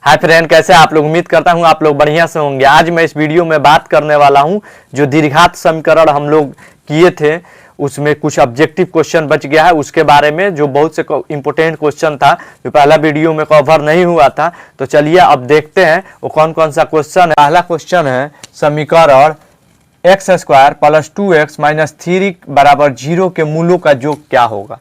Hi friend, कैसे आप लोग? उम्मीद करता हूं आप लोग बढ़िया से होंगे। आज मैं इस वीडियो में बात करने वाला हूं जो द्विघात समीकरण हम लोग किए थे, उसमें कुछ ऑब्जेक्टिव क्वेश्चन बच गया है उसके बारे में, जो बहुत से इंपॉर्टेंट क्वेश्चन था जो पहला वीडियो में कवर नहीं हुआ था। तो चलिए अब देखते हैं वो कौन कौन सा क्वेश्चन है। पहला क्वेश्चन है समीकरण x square plus 2x minus 3 बराबर 0 के मूलों का योग क्या होगा।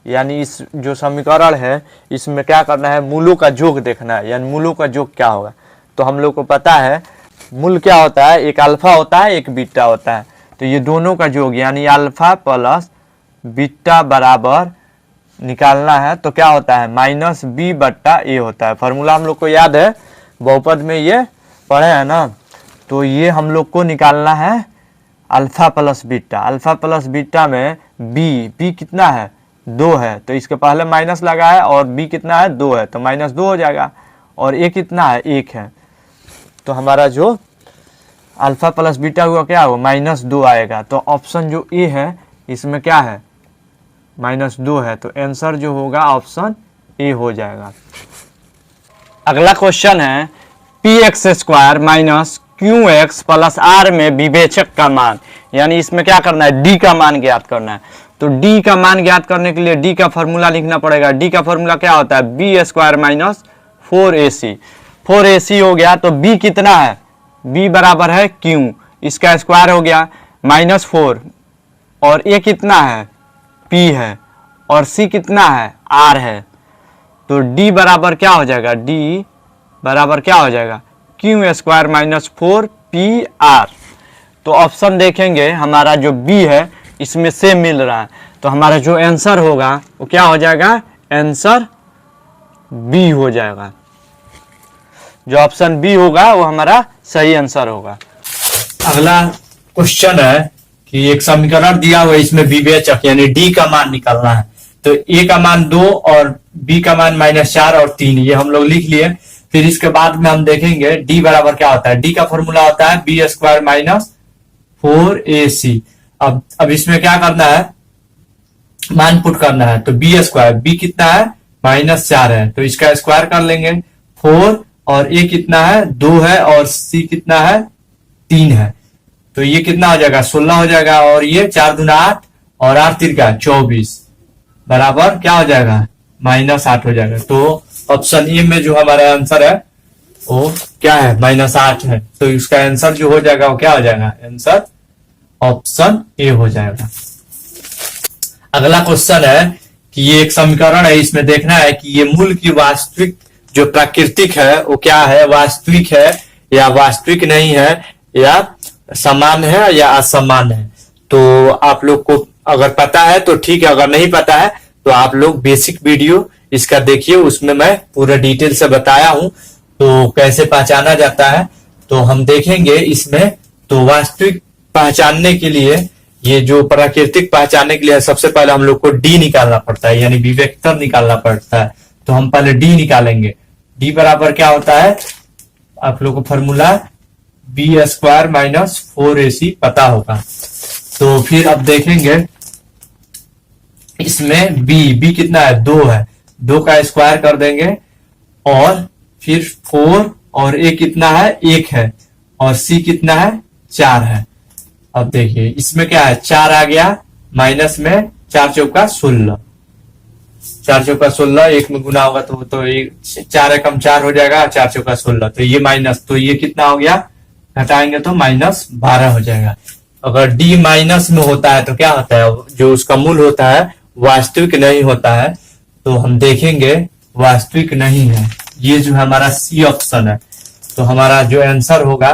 यानी इस जो समीकरण है इसमें क्या करना है, मूलों का योग देखना है, यानी मूलों का योग क्या होगा। तो हम लोग को पता है मूल क्या होता है, एक अल्फा होता है एक बीटा होता है। तो ये दोनों का योग यानी अल्फा प्लस बीटा बराबर निकालना है तो क्या होता है माइनस बी बट्टा ए होता है। फार्मूला हम लोग को याद है, बहुपद में ये पढ़े हैं ना। तो ये हम लोग को निकालना है alpha plus beta. Alpha plus beta में बी कितना है 2 है, तो इसके पहले माइनस लगा है और बी कितना है 2 है, तो माइनस 2 हो जाएगा। और ए कितना है 1 है, तो हमारा जो अल्फा प्लस बीटा हुआ क्या हुआ माइनस 2 आएगा। तो ऑप्शन जो ए है इसमें क्या है माइनस 2 है, तो आंसर जो होगा ऑप्शन ए हो जाएगा। अगला क्वेश्चन है P X square minus Q X plus R में विवेचक का मान, यानी इसमें क्या करना है डी का मान ज्ञात करना है। तो डी का मान ज्ञात करने के लिए डी का फॉर्मूला लिखना पड़ेगा। डी का फॉर्मूला क्या होता है B square minus 4ac। 4ac हो गया तो बी कितना है, बी बराबर है क्यू, इसका स्क्वायर हो गया माइनस 4, और ए कितना है पी है, और सी कितना है आर है। तो डी बराबर क्या हो जाएगा, डी बराबर क्या हो जाएगा क्यू स्क्वायर माइनस 4pr। तो ऑप्शन देखेंगे हमारा जो बी है इसमें से मिल रहा है, तो हमारा जो आंसर होगा वो क्या हो जाएगा, आंसर बी हो जाएगा। जो ऑप्शन बी होगा वो हमारा सही आंसर होगा। अगला क्वेश्चन है कि एक समीकरण दिया हुआ है, इसमें विवेचक यानी डी का मान निकालना है। तो ए का मान 2 और बी का मान -4 और 3, ये हम लोग लिख लिए। फिर इसके बाद में हम देखेंगे डी बराबर क्या होता है। डी का फॉर्मूला होता है बी स्क्वायर माइनस 4ac। अब इसमें क्या करना है, मान पुट करना है। तो बी स्क्वायर, बी कितना है -4 है, तो इसका स्क्वायर कर लेंगे 4, और ए कितना है 2 है, और सी कितना है 3 है। तो ये कितना हो जाएगा 16 हो जाएगा, और ये 4 दूना 8 और 8 तिरका 24 बराबर क्या हो जाएगा -8 हो जाएगा। तो ऑप्शन ए में जो हमारा आंसर है वो क्या है -8 है। तो इसका आंसर जो हो जाएगा वो क्या हो जाएगा, आंसर ऑप्शन ए हो जाएगा। अगला क्वेश्चन है कि ये एक समीकरण है, इसमें देखना है कि ये मूल की वास्तविक जो प्राकृतिक है वो क्या है, वास्तविक है या वास्तविक नहीं है, या समान है या असमान है। तो आप लोग को अगर पता है तो ठीक है, अगर नहीं पता है तो आप लोग बेसिक वीडियो इसका देखिए, उसमें मैं पूरा डिटेल से बताया हूं तो कैसे पहचाना जाता है। तो हम देखेंगे इसमें। तो वास्तविक पहचानने के लिए, ये जो प्राकृतिक पहचानने के लिए सबसे पहले हम लोग को डी निकालना पड़ता है, यानी विवेक्तर निकालना पड़ता है। तो हम पहले डी निकालेंगे। डी बराबर क्या होता है, आप लोग को formula B square minus 4ac पता होगा। तो फिर अब देखेंगे इसमें बी कितना है 2 है, 2 का स्क्वायर कर देंगे, और फिर 4, और ए कितना है 1 है, और सी कितना है 4 है। अब देखिए इसमें क्या है 4 आ गया, माइनस में 4 चौका 16, 4 चौका 16, 1 में गुना होगा तो 4 कम 4 हो जाएगा, 4 चौका 16, तो ये माइनस, तो ये कितना हो गया घटाएंगे तो -12 हो जाएगा। अगर डी माइनस में होता है तो क्या होता है, जो उसका मूल होता है वास्तविक नहीं होता है। तो हम देखेंगे वास्तविक नहीं है, ये जो हमारा सी ऑप्शन है। तो हमारा जो आंसर होगा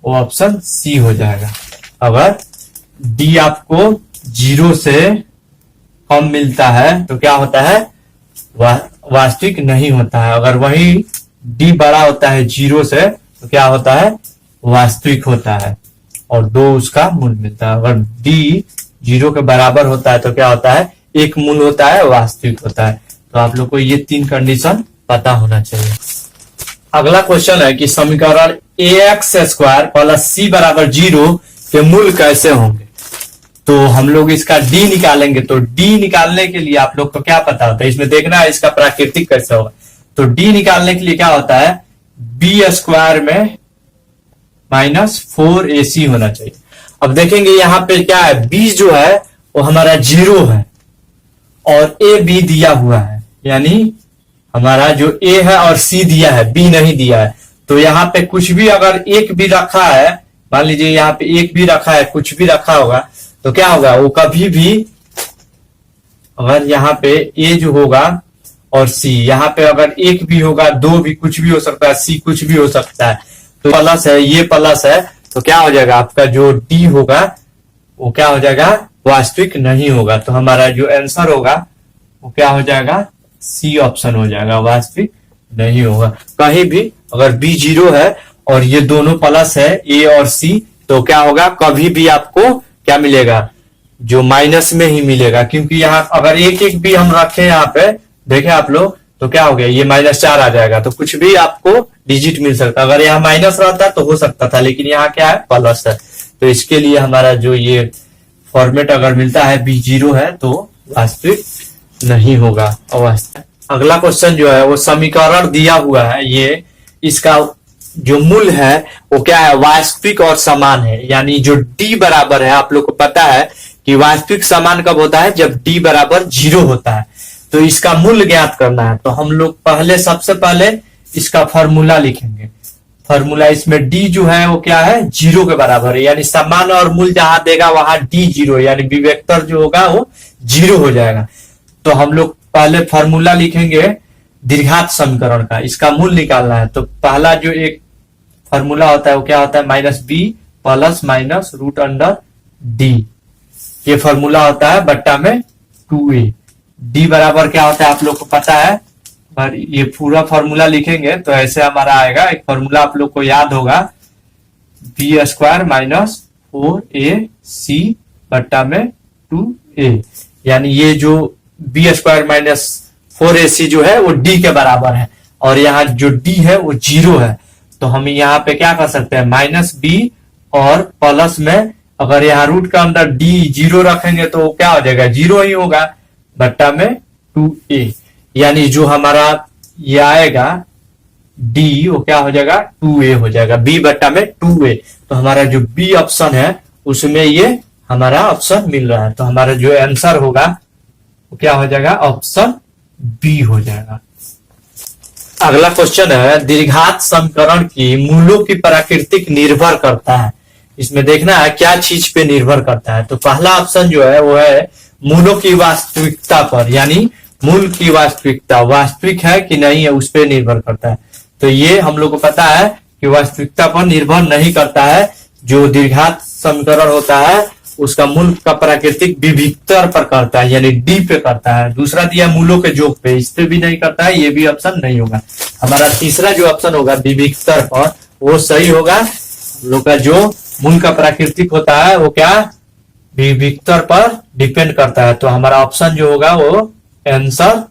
वो ऑप्शन सी हो जाएगा। अगर डी आपको 0 से कम मिलता है तो क्या होता है, वास्तविक नहीं होता है। अगर वही डी बड़ा होता है 0 से तो क्या होता है, वास्तविक होता है, और 2 उसका मूल मिलता है। अगर डी 0 के बराबर होता है तो क्या होता है, 1 मूल होता है, वास्तविक होता है। तो आप लोग को ये 3 कंडीशन पता होना चाहिए। अगला क्वेश्चन है कि समीकरण ax स्क्वायर प्लस सी बराबर 0 के मूल कैसे होंगे। तो हम लोग इसका डी निकालेंगे। तो डी निकालने के लिए आप लोग को क्या पता होता है, इसमें देखना है इसका प्राकृतिक कैसे होगा। तो डी निकालने के लिए क्या होता है, बी स्क्वायर में माइनस 4ac होना चाहिए। अब देखेंगे यहाँ पे क्या है, बी जो है वो हमारा 0 है और ए बी दिया हुआ है, यानी हमारा जो ए है और सी दिया है, बी नहीं दिया है। तो यहाँ पे कुछ भी अगर एक भी रखा है, मान लीजिए यहाँ पे एक भी रखा है, कुछ भी रखा होगा, तो क्या होगा, वो कभी भी अगर यहाँ पे ए जो होगा और सी, यहाँ पे अगर एक भी होगा, दो भी, कुछ भी हो सकता है, सी कुछ भी हो सकता है, तो प्लस है, ये प्लस है, तो क्या हो जाएगा, आपका जो डी होगा वो क्या हो जाएगा, वास्तविक नहीं होगा। तो हमारा जो आंसर होगा वो क्या हो जाएगा, सी ऑप्शन हो जाएगा, वास्तविक नहीं होगा। कहीं भी अगर बी 0 है और ये दोनों प्लस है, ए और सी, तो क्या होगा, कभी भी आपको क्या मिलेगा, जो माइनस में ही मिलेगा, क्योंकि यहाँ अगर एक एक भी हम रखें यहाँ पे, देखें आप लोग, तो क्या हो गया, ये -4 आ जाएगा, तो कुछ भी आपको डिजिट मिल सकता है। अगर यहाँ माइनस रहता तो हो सकता था, लेकिन यहाँ क्या है, प्लस है, तो इसके लिए हमारा जो ये फॉर्मेट अगर मिलता है बी 0 है तो वास्तविक नहीं होगा। अगला क्वेश्चन जो है वो समीकरण दिया हुआ है, ये इसका जो मूल है वो क्या है, वास्तविक और समान है, यानी जो डी बराबर है, आप लोग को पता है कि वास्तविक समान कब होता है, जब डी बराबर 0 होता है। तो इसका मूल्य ज्ञात करना है, तो हम लोग पहले सबसे पहले इसका फॉर्मूला लिखेंगे। फॉर्मूला इसमें डी जो है वो क्या है, 0 के बराबर है, यानी समान और मूल जहां देगा वहां डी 0, यानी बी वेक्टर जो होगा वो 0 हो जाएगा। तो हम लोग पहले फॉर्मूला लिखेंगे द्विघात समीकरण का, इसका मूल निकालना है। तो पहला जो एक फॉर्मूला होता है वो क्या होता है, -b plus minus root under D, ये फॉर्मूला होता है बट्टा में 2a। डी बराबर क्या होता है आप लोग को पता है, पर ये पूरा फॉर्मूला लिखेंगे तो ऐसे हमारा आएगा, एक फॉर्मूला आप लोग को याद होगा, बी स्क्वायर माइनस 4ac बट्टा में 2a, यानी ये जो बी स्क्वायर माइनस 4ac जो है वो डी के बराबर है, और यहाँ जो डी है वो 0 है। तो हम यहाँ पे क्या कर सकते हैं, -b और प्लस में अगर यहाँ रूट का अंदर डी 0 रखेंगे तो क्या हो जाएगा, 0 ही होगा, बट्टा में 2a, यानी जो हमारा ये आएगा डी वो क्या हो जाएगा, 2a हो जाएगा, b बट्टा में 2a। तो हमारा जो b ऑप्शन है उसमें ये हमारा ऑप्शन मिल रहा है, तो हमारा जो आंसर होगा वो क्या हो जाएगा, ऑप्शन बी हो जाएगा। अगला क्वेश्चन है, द्विघात समीकरण की मूलों की प्रकृति निर्भर करता है। इसमें देखना है क्या चीज पे निर्भर करता है। तो पहला ऑप्शन जो है वो है मूलों की वास्तविकता पर, यानी मूल की वास्तविकता वास्तविक है कि नहीं है उस पर निर्भर करता है। तो ये हम लोग को पता है कि वास्तविकता पर निर्भर नहीं करता है। जो द्विघात समीकरण होता है उसका मूल का प्राकृतिक विविक्तर पर करता है, यानी डी पे करता है। दूसरा दिया मूलों के योग पे, इस पे भी नहीं करता है, ये भी ऑप्शन नहीं होगा। हमारा तीसरा जो ऑप्शन होगा विविक्तर पर, वो सही होगा। हम लोग का जो मूल का प्राकृतिक होता है वो क्या विविक्तर पर डिपेंड करता है। तो हमारा ऑप्शन जो होगा वो आंसर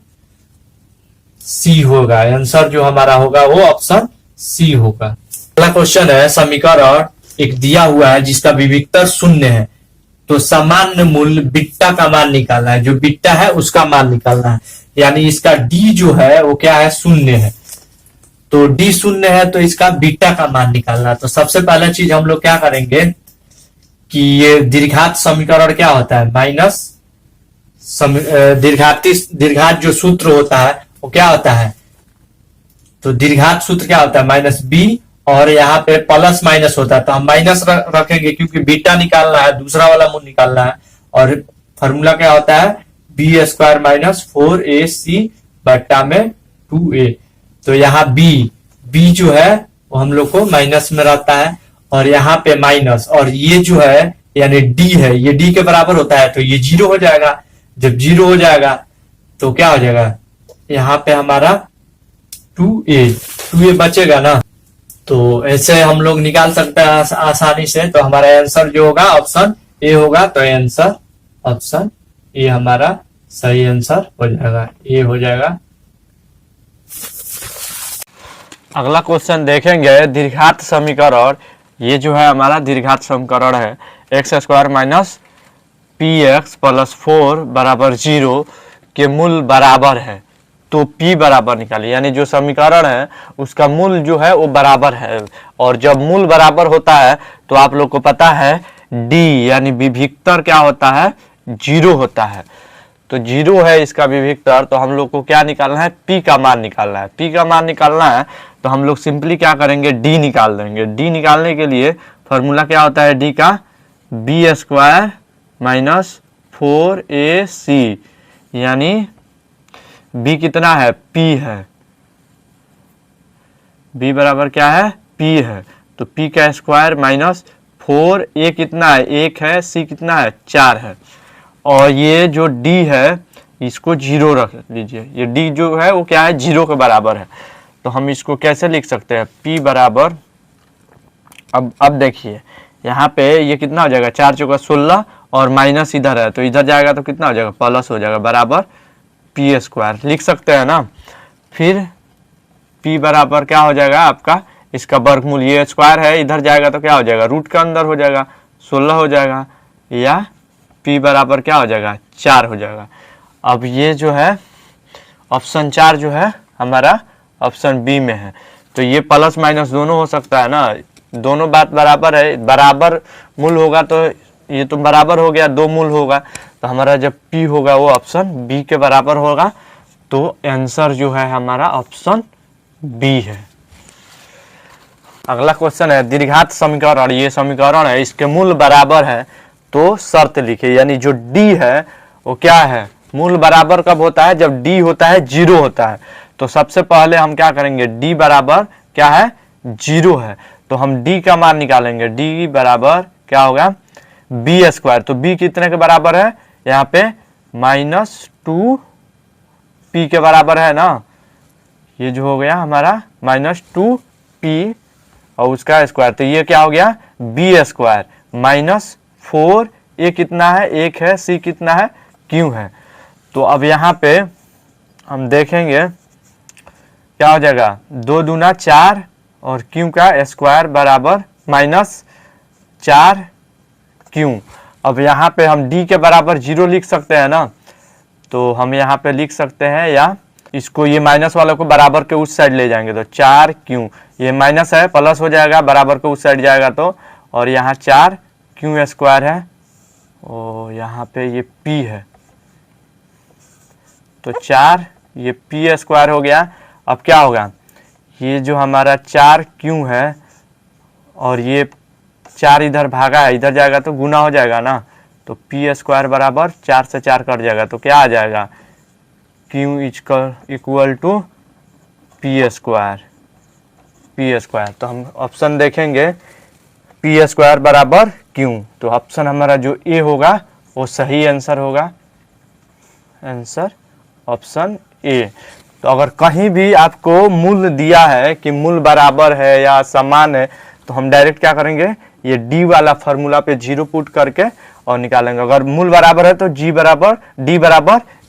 सी होगा। आंसर जो हमारा होगा वो ऑप्शन सी होगा। अगला क्वेश्चन है, समीकरण एक दिया हुआ है जिसका विविक्तर 0 है, तो सामान्य मूल्य बीटा का मान निकालना है। जो बीटा है उसका मान निकालना है, यानी इसका डी जो है वो क्या है, 0 है। तो डी 0 है तो इसका बीटा का मान निकालना है। तो सबसे पहला चीज हम लोग क्या करेंगे कि ये दीर्घात समीकरण क्या होता है, माइनस दीर्घात जो सूत्र होता है वो क्या होता है, तो दीर्घात सूत्र क्या होता है, -b और यहाँ पे प्लस माइनस होता है। तो हम माइनस रखेंगे क्योंकि बीटा निकालना है, दूसरा वाला मूल निकालना है। और फॉर्मूला क्या होता है, बी स्क्वायर माइनस 4ac बट्टा में 2a। तो यहाँ b जो है वो हम लोग को माइनस में रहता है, और यहाँ पे माइनस, और ये जो है यानी d है, ये d के बराबर होता है, तो ये 0 हो जाएगा। जब 0 हो जाएगा तो क्या हो जाएगा, यहाँ पे हमारा 2a बचेगा ना। तो ऐसे हम लोग निकाल सकते हैं आसानी से। तो हमारा आंसर जो होगा ऑप्शन ए होगा। तो आंसर ऑप्शन ए हमारा सही आंसर हो जाएगा, ए हो जाएगा। अगला क्वेश्चन देखेंगे, दीर्घात समीकरण। ये जो है हमारा दीर्घात समीकरण है, x square minus P x plus 4 बराबर 0 के मूल बराबर है। तो P बराबर निकालिए, यानी जो समीकरण है उसका मूल जो है वो बराबर है। और जब मूल बराबर होता है तो आप लोग को पता है D यानी विभक्तर क्या होता है, 0 होता है। तो 0 है इसका विभक्तर, तो हम लोग को क्या निकालना है, P का मान निकालना है। P का मान निकालना है तो हम लोग सिंपली क्या करेंगे, D निकाल देंगे। D निकालने के लिए फॉर्मूला क्या होता है D का, B स्क्वायर माइनस 4AC, यानी B कितना है, P है। B बराबर क्या है, P है। तो P का स्क्वायर माइनस 4A कितना है, 1 है, C कितना है, 4 है। और ये जो D है इसको 0 रख लीजिए। ये D जो है वो क्या है, 0 के बराबर है। तो हम इसको कैसे लिख सकते हैं, P बराबर, अब देखिए यहाँ पे ये कितना हो जाएगा, 4 चौका 16 और माइनस इधर है तो इधर जाएगा तो कितना हो जाएगा, प्लस हो जाएगा, बराबर P स्क्वायर लिख सकते हैं ना। फिर P बराबर क्या हो जाएगा आपका, इसका वर्गमूल, ये स्क्वायर है इधर जाएगा तो क्या हो जाएगा, रूट के अंदर हो जाएगा, 16 हो जाएगा, या P बराबर क्या हो जाएगा, 4 हो जाएगा। अब ये जो है ऑप्शन 4 जो है हमारा ऑप्शन बी में है। तो ये प्लस माइनस दोनों हो सकता है ना, दोनों बात बराबर है, बराबर मूल होगा तो ये तो बराबर हो गया, 2 मूल होगा तो हमारा जब P होगा वो ऑप्शन बी के बराबर होगा। तो आंसर जो है हमारा ऑप्शन बी है। अगला क्वेश्चन है, दीर्घात समीकरण, ये समीकरण है इसके मूल बराबर है तो शर्त लिखिए। यानी जो D है वो क्या है, मूल बराबर कब होता है, जब D होता है 0 होता है। तो सबसे पहले हम क्या करेंगे, D बराबर क्या है, 0 है, तो हम D का मान निकालेंगे। D बराबर क्या होगा, B स्क्वायर। तो B कितने के बराबर है, यहाँ पे -2P के बराबर है ना, ये जो हो गया हमारा -2P और उसका स्क्वायर, तो ये क्या हो गया, B स्क्वायर माइनस 4, A कितना है, 1 है, C कितना है, Q है। तो अब यहाँ पे हम देखेंगे क्या हो जाएगा, 2 दूना 4 और Q का स्क्वायर बराबर -4Q। अब यहाँ पे हम D के बराबर 0 लिख सकते हैं ना, तो हम यहाँ पे लिख सकते हैं, या इसको ये माइनस वाले को बराबर के उस साइड ले जाएंगे तो 4Q, ये माइनस है प्लस हो जाएगा, बराबर के उस साइड जाएगा तो, और यहाँ 4Q स्क्वायर है और यहाँ पे ये P है तो 4 ये P स्क्वायर हो गया। अब क्या होगा, ये जो हमारा 4Q है और ये 4 इधर भागा है, इधर जाएगा तो गुना हो जाएगा ना, तो P स्क्वायर बराबर 4 से 4 कट जाएगा तो क्या आ जाएगा, Q equal to P square. तो हम ऑप्शन देखेंगे P स्क्वायर बराबर Q, तो ऑप्शन हमारा जो ए होगा वो सही आंसर होगा, आंसर ऑप्शन ए। तो अगर कहीं भी आपको मूल दिया है कि मूल बराबर है या समान है तो हम डायरेक्ट क्या करेंगे, ये D वाला फार्मूला पे 0 पुट करके और निकालेंगे। अगर मूल बराबर है तो D बराबर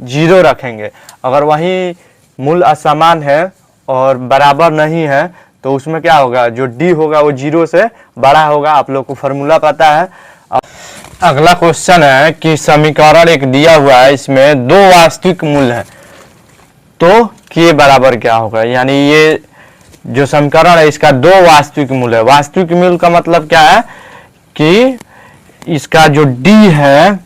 0 रखेंगे। अगर वही मूल असमान है और बराबर नहीं है तो उसमें क्या होगा, जो D होगा वो 0 से बड़ा होगा। आप लोग को फार्मूला पता है। अगला क्वेश्चन है कि समीकरण एक दिया हुआ है, इसमें 2 वास्तविक मूल है तो K बराबर क्या होगा। यानी ये जो समीकरण है इसका 2 वास्तविक मूल है। वास्तविक मूल का मतलब क्या है कि इसका जो D है,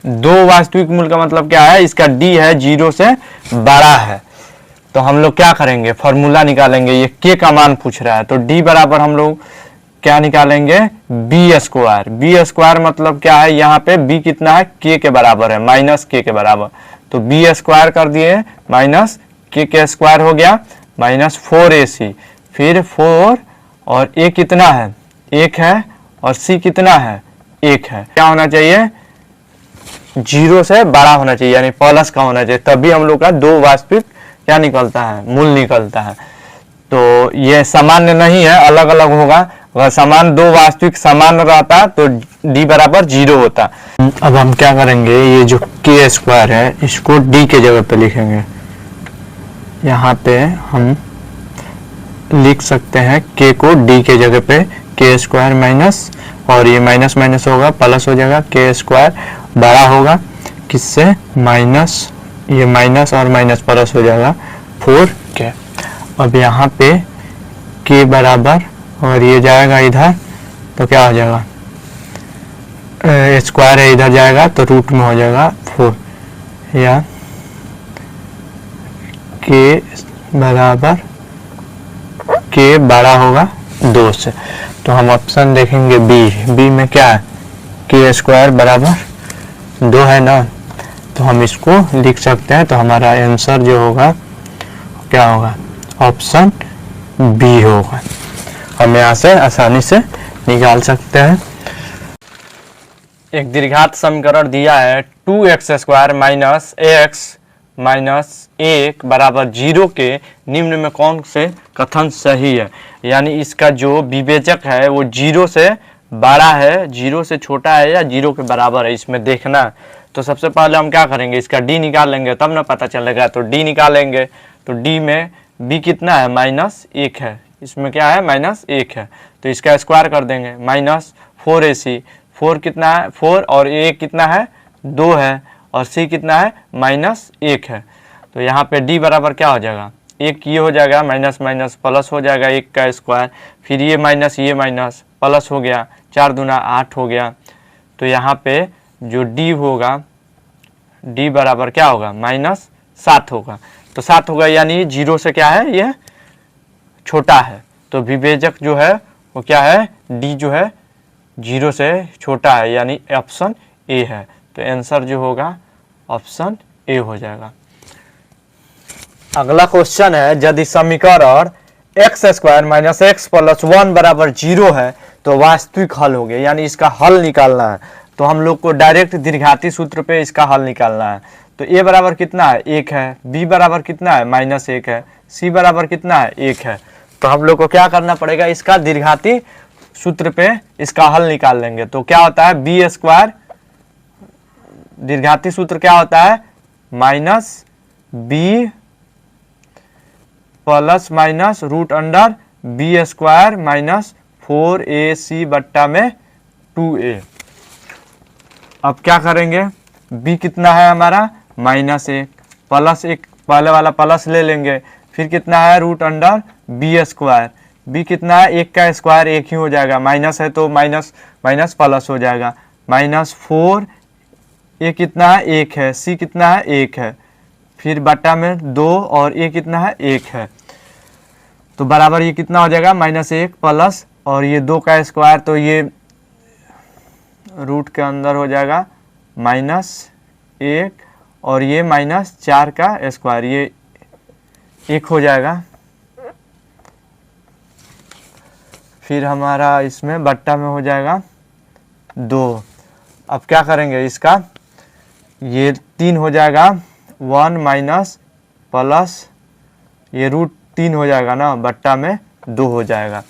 2 वास्तविक मूल का मतलब क्या है, इसका D है 0 से बड़ा है। तो हम लोग क्या करेंगे, फॉर्मूला निकालेंगे। ये K का मान पूछ रहा है तो D बराबर हम लोग क्या निकालेंगे, B स्क्वायर। B स्क्वायर मतलब क्या है, यहाँ पे B कितना है, K के बराबर है, माइनस K के बराबर। तो B स्क्वायर कर दिए, माइनस K के स्क्वायर हो गया, माइनस 4AC, फिर 4 और A कितना है, 1 है, और C कितना है, 1 है। क्या होना चाहिए, 0 से बड़ा होना चाहिए, यानी प्लस का होना चाहिए, तभी हम लोग का 2 वास्तविक क्या निकलता है, मूल निकलता है। तो ये सामान्य नहीं है, अलग अलग होगा। अगर समान 2 वास्तविक समान रहता तो D बराबर 0 होता। अब हम क्या करेंगे, ये जो K स्क्वायर है इसको D के जगह पे लिखेंगे। यहाँ पे हम लिख सकते हैं K को D के जगह पे, K स्क्वायर माइनस, और ये माइनस माइनस होगा प्लस हो जाएगा, K स्क्वायर बड़ा होगा किससे, ये माइनस और माइनस प्लस हो जाएगा 4k। अब यहाँ पे k बराबर और ये जाएगा इधर तो क्या हो जाएगा, स्क्वायर है इधर जाएगा तो रूट में हो जाएगा 4, या k बराबर k बड़ा होगा 2 से। तो हम ऑप्शन देखेंगे बी में क्या है, k स्क्वायर बराबर 2 है ना, तो हम इसको लिख सकते हैं। तो हमारा आंसर जो होगा क्या होगा, ऑप्शन बी होगा। हम यहाँ से आसानी से निकाल सकते हैं। एक द्विघात समीकरण दिया है 2x square minus x minus 1 बराबर 0 के निम्न में कौन से कथन सही है। यानी इसका जो विवेचक है वो 0 से बड़ा है, 0 से छोटा है या 0 के बराबर है, इसमें देखना है। तो सबसे पहले हम क्या करेंगे, इसका d निकाल लेंगे तब ना पता चलेगा। तो d निकालेंगे तो d में b कितना है, -1 है, इसमें क्या है -1 है, तो इसका स्क्वायर कर देंगे -4ac। 4 कितना है 4 और a कितना है 2 है और c कितना है -1 है। तो यहाँ पे d बराबर क्या हो जाएगा, एक ये हो जाएगा माइनस माइनस प्लस हो जाएगा 1 का स्क्वायर, फिर ये माइनस प्लस हो गया, 4 दूना 8 हो गया। तो यहाँ पे जो d होगा d बराबर क्या होगा -7 होगा। तो 7 होगा यानी 0 से क्या है, ये छोटा है। तो विवेचक जो है वो क्या है, d जो है 0 से छोटा है, यानी ऑप्शन ए है। तो आंसर जो होगा ऑप्शन ए हो जाएगा। अगला क्वेश्चन है, यदि समीकरण x square minus x plus 1 बराबर 0 है तो वास्तविक हल हो गया, यानी इसका हल निकालना है। तो हम लोग को डायरेक्ट दीर्घाती सूत्र पे इसका हल निकालना है। तो a बराबर कितना है 1 है, b बराबर कितना है -1 है, c बराबर कितना है 1 है। तो हम लोग को क्या करना पड़ेगा, इसका दीर्घाती सूत्र पे इसका हल निकाल लेंगे। तो क्या होता है बी स्क्वायर, दीर्घाती सूत्र क्या होता है -b plus minus root under B square minus 4ac बट्टा में 2a। अब क्या करेंगे, b कितना है हमारा -1 प्लस 1, पहले वाला प्लस ले लेंगे, फिर कितना है root under B square, b कितना है 1 का स्क्वायर 1 ही हो जाएगा, माइनस है तो माइनस माइनस प्लस हो जाएगा, -4, a कितना है 1 है, c कितना है 1 है, फिर बट्टा में 2 और a कितना है 1 है। तो बराबर ये कितना हो जाएगा -1 प्लस और ये 2 का स्क्वायर, तो ये रूट के अंदर हो जाएगा -1 और ये -4 का स्क्वायर, ये 1 हो जाएगा। फिर हमारा इसमें बट्टा में हो जाएगा 2। अब क्या करेंगे, इसका ये 3 हो जाएगा 1 माइनस प्लस ये रूट 3 हो जाएगा ना, बट्टा में 2 हो जाएगा।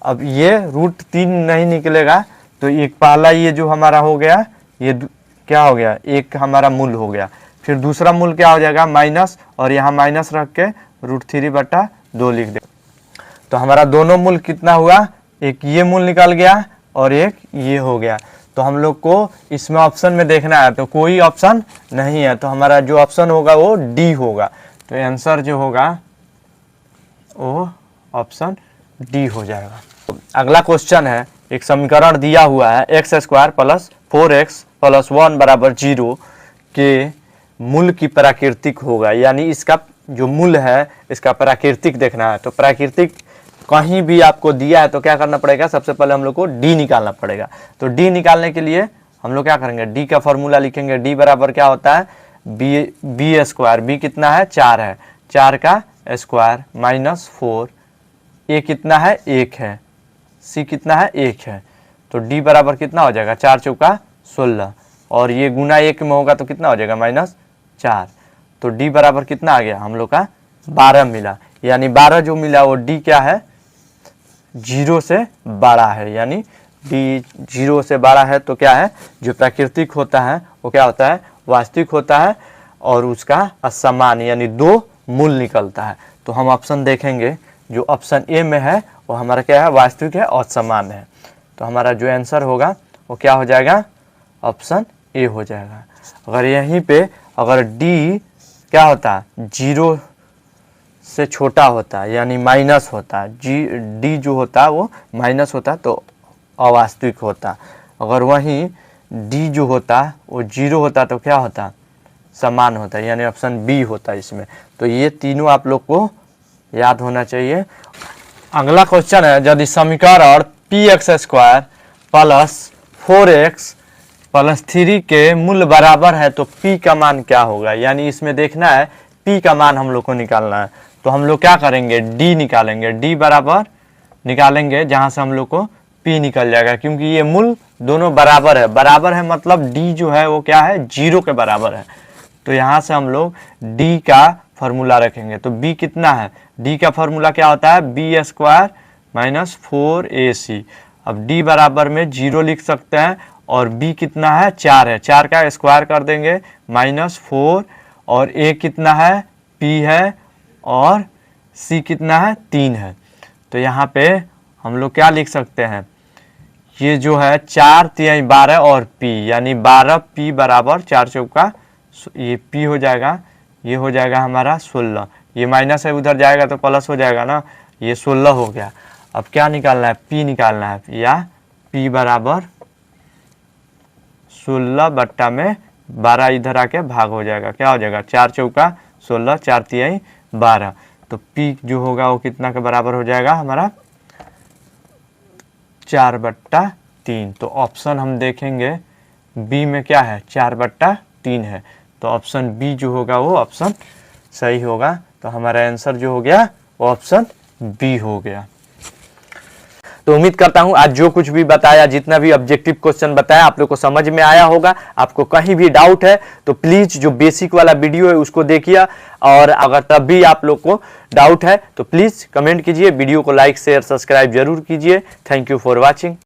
अब ये रूट 3 नहीं निकलेगा तो एक पहला ये जो हमारा हो गया ये क्या हो गया, एक हमारा मूल हो गया। फिर दूसरा मूल क्या हो जाएगा माइनस और यहाँ माइनस रख के √3/2 लिख दे। तो हमारा दोनों मूल कितना हुआ, एक ये मूल निकल गया और एक ये हो गया। तो हम लोग को इसमें ऑप्शन में देखना है, तो कोई ऑप्शन नहीं है, तो हमारा जो ऑप्शन होगा वो डी होगा। तो आंसर जो होगा वो ऑप्शन डी हो जाएगा। अगला क्वेश्चन है, एक समीकरण दिया हुआ है x square plus 4x plus 1 बराबर 0 के मूल की प्राकृतिक होगा, यानी इसका जो मूल है इसका प्राकृतिक देखना है। तो प्राकृतिक कहीं भी आपको दिया है तो क्या करना पड़ेगा, सबसे पहले हम लोग को डी निकालना पड़ेगा। तो डी निकालने के लिए हम लोग क्या करेंगे, डी का फॉर्मूला लिखेंगे। डी बराबर क्या होता है बी स्क्वायर, बी कितना है 4 है, 4 का स्क्वायर -4, ए कितना है 1 है, सी कितना है 1 है। तो डी बराबर कितना हो जाएगा 4 चौका 16 और ये गुना 1 में होगा तो कितना हो जाएगा -4। तो डी बराबर कितना आ गया हम लोग का 12 मिला, यानी 12 जो मिला वो डी क्या है 0 से बड़ा है, यानी डी 0 से बड़ा है। तो क्या है जो प्राकृतिक होता है वो क्या होता है वास्तविक होता है और उसका असमान यानी 2 मूल निकलता है। तो हम ऑप्शन देखेंगे, जो ऑप्शन ए में है वो हमारा क्या है वास्तविक है और समान है। तो हमारा जो आंसर होगा वो क्या हो जाएगा ऑप्शन ए हो जाएगा। अगर यहीं पे अगर डी क्या होता है, 0 से छोटा होता है यानी माइनस होता है। डी जो होता है वो माइनस होता है तो अवास्तविक होता। अगर वहीं डी जो होता है वो 0 होता तो क्या होता, समान होता है, यानी ऑप्शन बी होता है इसमें। तो ये तीनों आप लोग को याद होना चाहिए। अगला क्वेश्चन है, यदि समीकरण px² प्लस 4x प्लस 3 के मूल्य बराबर है तो p का मान क्या होगा। यानी इसमें देखना है p का मान हम लोग को निकालना है। तो हम लोग क्या करेंगे, d निकालेंगे। d बराबर निकालेंगे जहां से हम लोग को p निकल जाएगा, क्योंकि ये मूल दोनों बराबर है। बराबर है मतलब d जो है वो क्या है, 0 के बराबर है। तो यहाँ से हम लोग d का फॉर्मूला रखेंगे। तो b कितना है, d का फॉर्मूला क्या होता है, b² माइनस 4ac। अब d बराबर में 0 लिख सकते हैं और b कितना है, 4 है। 4 का स्क्वायर कर देंगे माइनस 4, और a कितना है, p है, और c कितना है, 3 है। तो यहाँ पे हम लोग क्या लिख सकते हैं, ये जो है 4 3 12 और p, यानी 12p बराबर 4 चौका, ये p हो जाएगा, ये हो जाएगा हमारा 16। ये माइनस है उधर जाएगा तो प्लस हो जाएगा ना, ये 16 हो गया। अब क्या निकालना है, p निकालना है, या p बराबर 16 बट्टा में 12 इधर आके भाग हो जाएगा, क्या हो जाएगा, 4 चौका 16, 4 3 12। तो p जो होगा वो कितना के बराबर हो जाएगा हमारा, 4/3। तो ऑप्शन हम देखेंगे बी में क्या है, 4/3 है। तो ऑप्शन बी जो होगा वो ऑप्शन सही होगा। तो हमारा आंसर जो हो गया वो ऑप्शन बी हो गया। तो उम्मीद करता हूं आज जो कुछ भी बताया, जितना भी ऑब्जेक्टिव क्वेश्चन बताया, आप लोग को समझ में आया होगा। आपको कहीं भी डाउट है तो प्लीज जो बेसिक वाला वीडियो है उसको देखिए, और अगर तब भी आप लोग को डाउट है तो प्लीज कमेंट कीजिए, वीडियो को लाइक शेयर सब्सक्राइब जरूर कीजिए। Thank you for watching.